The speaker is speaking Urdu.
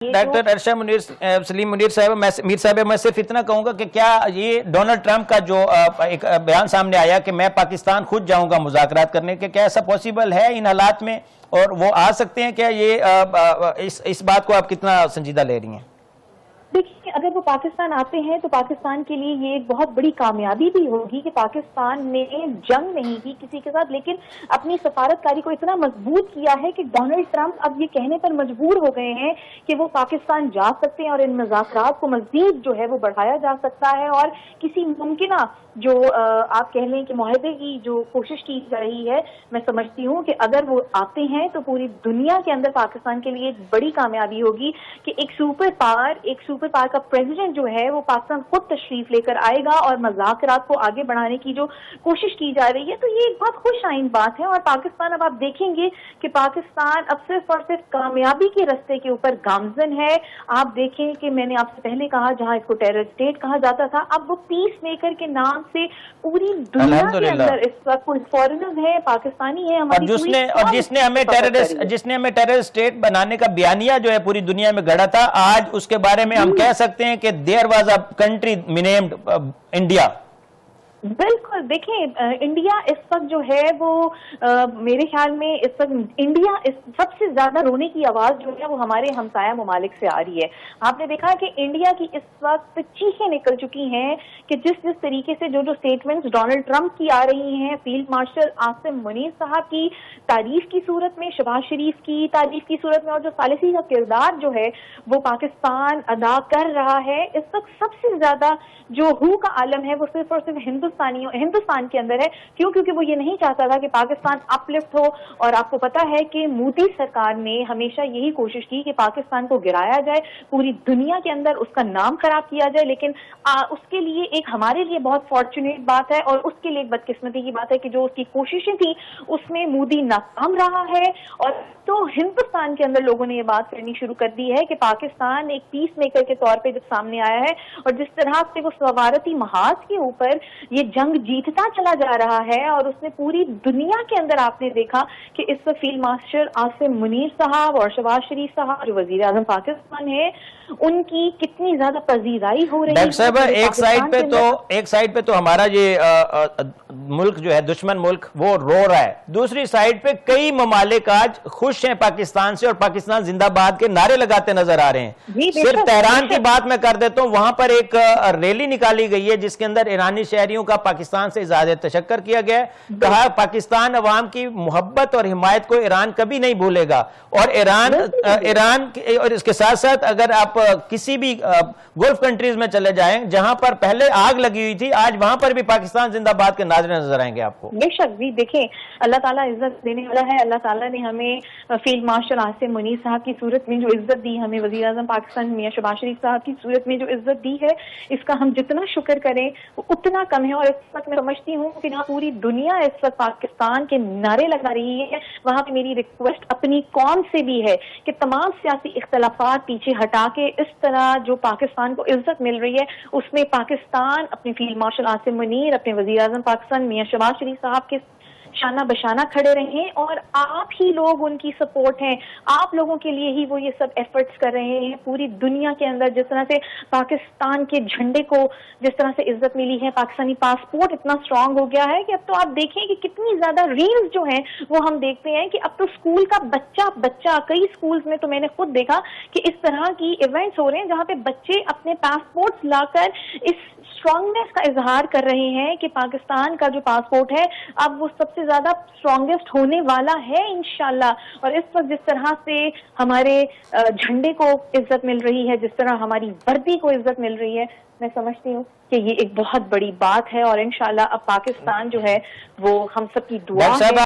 ڈاکٹر ارشا سلیم منیر صاحب میر صاحب، میں صرف اتنا کہوں گا کہ کیا یہ ڈونلڈ ٹرمپ کا جو ایک بیان سامنے آیا کہ میں پاکستان خود جاؤں گا مذاکرات کرنے کے، کیا ایسا پاسبل ہے ان حالات میں، اور وہ آ سکتے ہیں؟ کیا یہ اس بات کو آپ کتنا سنجیدہ لے رہی ہیں؟ دیکھیے، اگر وہ پاکستان آتے ہیں تو پاکستان کے لیے یہ ایک بہت بڑی کامیابی بھی ہوگی کہ پاکستان نے جنگ نہیں کی کسی کے ساتھ، لیکن اپنی سفارتکاری کو اتنا مضبوط کیا ہے کہ ڈونلڈ ٹرمپ اب یہ کہنے پر مجبور ہو گئے ہیں کہ وہ پاکستان جا سکتے ہیں اور ان مذاکرات کو مزید جو ہے وہ بڑھایا جا سکتا ہے، اور کسی ممکنہ جو آپ کہہ لیں کہ معاہدے کی جو کوشش کی جا رہی ہے، میں سمجھتی ہوں کہ اگر وہ آتے ہیں تو پوری دنیا کے اندر پاکستان کے لیے ایک بڑی کامیابی ہوگی کہ ایک سپر پاور کا پریزیڈنٹ جو ہے وہ پاکستان خود تشریف لے کر آئے گا اور مذاکرات کو آگے بڑھانے کی جو کوشش کی جا رہی ہے، تو یہ ایک بہت خوش آئند بات ہے۔ اور پاکستان، اب آپ دیکھیں گے کہ پاکستان اب صرف اور صرف کامیابی کے رستے کے اوپر گامزن ہے۔ آپ دیکھیں کہ میں نے آپ سے پہلے کہا جہاں اس کو ٹیرر اسٹیٹ کہا جاتا تھا، اب وہ پیس میکر کے نام سے پوری دنیا کے اندر اس وقت کوئی فارنرز ہے، پاکستانی ہے، ہماری جس نے ہمیں ٹیرر اسٹیٹ بنانے کا بیانیہ جو ہے پوری دنیا میں گڑا تھا، آج اس کے بارے میں ہم کہہ سکتے ہیں کہ there was a country named India. بالکل، دیکھیں انڈیا اس وقت جو ہے وہ میرے خیال میں اس وقت انڈیا سب سے زیادہ رونے کی آواز جو ہے وہ ہمارے ہمسایہ ممالک سے آ رہی ہے۔ آپ نے دیکھا کہ انڈیا کی اس وقت چیخیں نکل چکی ہیں کہ جس طریقے سے جو سٹیٹمنٹس ڈونلڈ ٹرمپ کی آ رہی ہیں، فیلڈ مارشل عاصم منیر صاحب کی تعریف کی صورت میں، شہباز شریف کی تعریف کی صورت میں، اور جو ثالثی کا کردار جو ہے وہ پاکستان ادا کر رہا ہے، اس وقت سب سے زیادہ جو ہو کا عالم ہے وہ صرف اور صرف ہندوستان کے اندر ہے۔ کیونکہ وہ یہ نہیں چاہتا تھا کہ پاکستان اپ لفٹ ہو، اور آپ کو پتا ہے کہ مودی سرکار نے ہمیشہ یہی کوشش کی کہ پاکستان کو گرایا جائے، پوری دنیا کے اندر اس کا نام خراب کیا جائے، لیکن اس کے لیے ایک ہمارے لیے بہت فارچونیٹ بات ہے اور اس کے لیے ایک بدقسمتی کی بات ہے کہ جو اس کی کوششیں تھی اس میں مودی ناکام رہا ہے، اور تو ہندوستان کے اندر لوگوں نے یہ بات کرنی شروع کر دی ہے کہ پاکستان ایک پیس میکر کے طور پہ جب سامنے آیا ہے، اور جس طرح سے وہ سفارتی محاذ کے اوپر یہ جنگ جیتتا چلا جا رہا ہے، اور اس نے پوری دنیا کے اندر آپ نے دیکھا کہ اس وقت فیلڈ مارشل عاصم منیر صاحب اور شہباز شریف صاحب جو وزیر اعظم پاکستان ہے، ان کی کتنی زیادہ پذیرائی ہو رہی ہے۔ ڈاکٹر صاحب، ایک سائیڈ پہ تو ہمارا یہ ملک جو ہے دشمن ملک وہ رو رہا ہے، دوسری سائیڈ پہ کئی ممالک آج خوش ہیں پاکستان سے اور پاکستان زندہ باد کے نعرے لگاتے نظر آ رہے ہیں۔ صرف تہران کی بات میں کر دیتا ہوں، وہاں پر ایک ریلی نکالی گئی ہے جس کے اندر ایرانی شہریوں کا پاکستان سے اظہار تشکر کیا گیا ہے، کہا پاکستان عوام کی محبت اور حمایت کو ایران کبھی نہیں بھولے گا، اور ایران اور اس کے ساتھ ساتھ اگر آپ کسی بھی گلف کنٹریز میں چلے جائیں جہاں پر پہلے آگ لگی ہوئی تھی، آج وہاں پر بھی پاکستان زندہ باد کے ناظرین نظر آئیں گے آپ کو۔ بے شک بھی دیکھیں، اللہ تعالیٰ عزت دینے والا ہے۔ اللہ تعالیٰ نے ہمیں فیلڈ مارشل عاصم منیر صاحب کی صورت میں جو عزت دی، ہمیں وزیر اعظم پاکستان میاں شہباز شریف صاحب کی صورت میں جو عزت دی ہے، اس کا ہم جتنا شکر کریں وہ اتنا کم ہے۔ اور اس وقت میں سمجھتی ہوں کہ جہاں پوری دنیا اس وقت پاکستان کے نعرے لگا رہی ہے، وہاں پہ میری ریکویسٹ اپنی قوم سے بھی ہے کہ تمام سیاسی اختلافات پیچھے ہٹا کے اس طرح جو پاکستان کو عزت مل رہی ہے اس میں پاکستان اپنے فیلڈ مارشل عاصم منیر، اپنے وزیر اعظم پاکستان میاں شہباز شریف صاحب کے شانہ بشانہ کھڑے رہیں، اور آپ ہی لوگ ان کی سپورٹ ہیں، آپ لوگوں کے لیے ہی وہ یہ سب ایفرٹس کر رہے ہیں۔ پوری دنیا کے اندر جس طرح سے پاکستان کے جھنڈے کو جس طرح سے عزت ملی ہے، پاکستانی پاسپورٹ اتنا اسٹرانگ ہو گیا ہے کہ اب تو آپ دیکھیں کہ کتنی زیادہ ریلز جو ہیں وہ ہم دیکھتے ہیں کہ اب تو اسکول کا بچہ کئی اسکولز میں تو میں نے خود دیکھا کہ اس طرح کی ایونٹس ہو رہے ہیں جہاں پہ بچے اپنے پاسپورٹس لا کر اس اسٹرانگنیس کا اظہار کر رہے ہیں کہ پاکستان کا جو پاسپورٹ ہے اب وہ سب سے زیادہ اسٹرانگیسٹ ہونے والا ہے انشاءاللہ۔ اور اس وقت جس طرح سے ہمارے جھنڈے کو عزت مل رہی ہے، جس طرح ہماری وردی کو عزت مل رہی ہے، میں سمجھتی ہوں کہ یہ ایک بہت بڑی بات ہے، اور انشاءاللہ اب پاکستان جو ہے وہ ہم سب کی دعا ہے۔